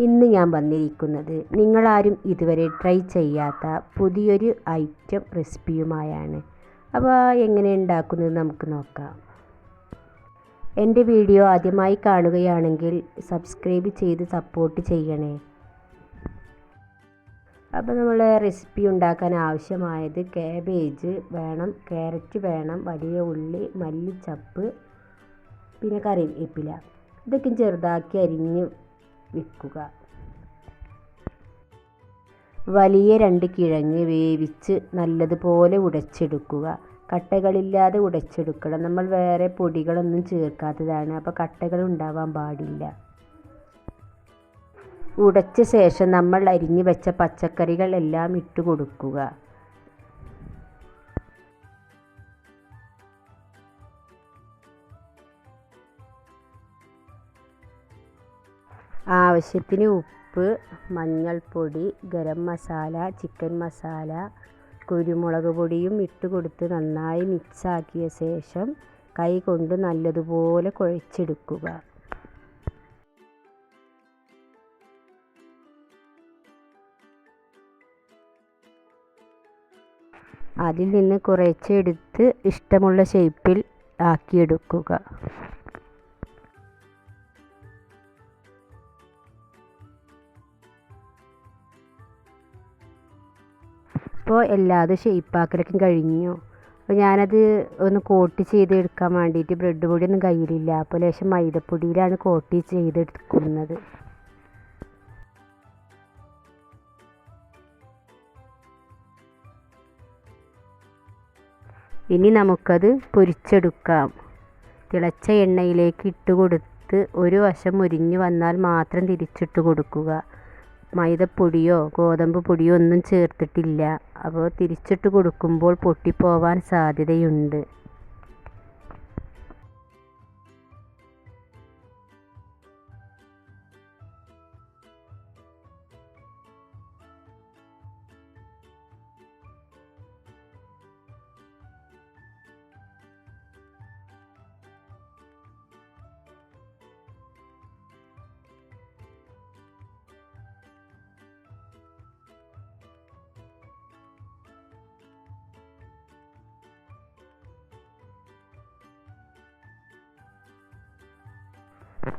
ഇന്ന് ഞാൻ വന്നിരിക്കുന്നത് നിങ്ങളാരും ഇതുവരെ ട്രൈ ചെയ്യാത്ത പുതിയൊരു ഐറ്റം റെസിപ്പിയുമായാണ്. അപ്പോൾ എങ്ങനെ ഉണ്ടാക്കുന്നത് നമുക്ക് നോക്കാം. എൻ്റെ വീഡിയോ ആദ്യമായി കാണുകയാണെങ്കിൽ സബ്സ്ക്രൈബ് ചെയ്ത് സപ്പോർട്ട് ചെയ്യണേ. അപ്പോൾ നമ്മൾ റെസിപ്പി ഉണ്ടാക്കാൻ ആവശ്യമായത് കാബേജ് വേണം, ക്യാരറ്റ് വേണം, വലിയ ഉള്ളി, മല്ലിച്ചപ്പ്, പിന്നെ കറിവേപ്പില. ഇതൊക്കെ ചെറുതാക്കി അരിഞ്ഞ് വെക്കുക. വലിയ 2 കിഴങ്ങ് വേവിച്ച് നല്ലതുപോലെ ഉടച്ചെടുക്കുക. കട്ടകളില്ലാതെ ഉടച്ചെടുക്കണം. നമ്മൾ വേറെ പൊടികളൊന്നും ചേർക്കാത്തതാണ്, അപ്പോൾ കട്ടകൾ ഉണ്ടാവാൻ പാടില്ല. ഉടച്ച ശേഷം നമ്മൾ അരിഞ്ഞു വെച്ച പച്ചക്കറികൾ എല്ലാം ഇട്ട് കൊടുക്കുക. ആവശ്യത്തിന് ഉപ്പ്, മഞ്ഞൾപ്പൊടി, ഗരം മസാല, ചിക്കൻ മസാല, കുരുമുളക് പൊടിയും ഇട്ട് കൊടുത്ത് നന്നായി മിക്സാക്കിയ ശേഷം കൈ കൊണ്ട് നല്ലതുപോലെ കുഴച്ചെടുക്കുക. അതിൽ നിന്ന് കുറച്ചെടുത്ത് ഇഷ്ടമുള്ള ഷേപ്പിൽ ആക്കിയെടുക്കുക. ഇപ്പോൾ എല്ലാതും ഷേപ്പാക്കലൊക്കെ കഴിഞ്ഞു. അപ്പോൾ ഞാനത് ഒന്ന് കോട്ട് ചെയ്തെടുക്കാൻ വേണ്ടിയിട്ട് ബ്രെഡ് പൊടിയൊന്നും കയ്യിലില്ല. അപ്പോൾ ലേശം മൈദപ്പൊടിയിലാണ് കോട്ട് ചെയ്തെടുക്കുന്നത്. ഇനി നമുക്കത് പൊരിച്ചെടുക്കാം. തിളച്ച എണ്ണയിലേക്ക് ഇട്ട് കൊടുത്ത് ഒരു വശം മുരിഞ്ഞ് വന്നാൽ മാത്രം തിരിച്ചിട്ട് കൊടുക്കുക. മൈദപ്പൊടിയോ ഗോതമ്പ് പൊടിയോ ഒന്നും ചേർത്തിട്ടില്ല. അപ്പോൾ തിരിച്ചിട്ട് കൊടുക്കുമ്പോൾ പൊട്ടിപ്പോവാൻ സാധ്യതയുണ്ട്.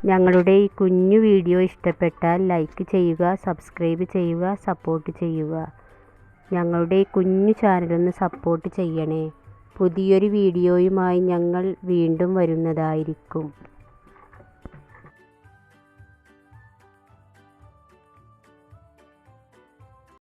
ഞങ്ങളുടെ ഈ കുഞ്ഞു വീഡിയോ ഇഷ്ടപ്പെട്ടാൽ ലൈക്ക് ചെയ്യുക, സബ്സ്ക്രൈബ് ചെയ്യുക, സപ്പോർട്ട് ചെയ്യുക. ഞങ്ങളുടെ ഈ കുഞ്ഞു ചാനലൊന്ന് സപ്പോർട്ട് ചെയ്യണേ. പുതിയൊരു വീഡിയോയുമായി ഞങ്ങൾ വീണ്ടും വരുന്നതായിരിക്കും.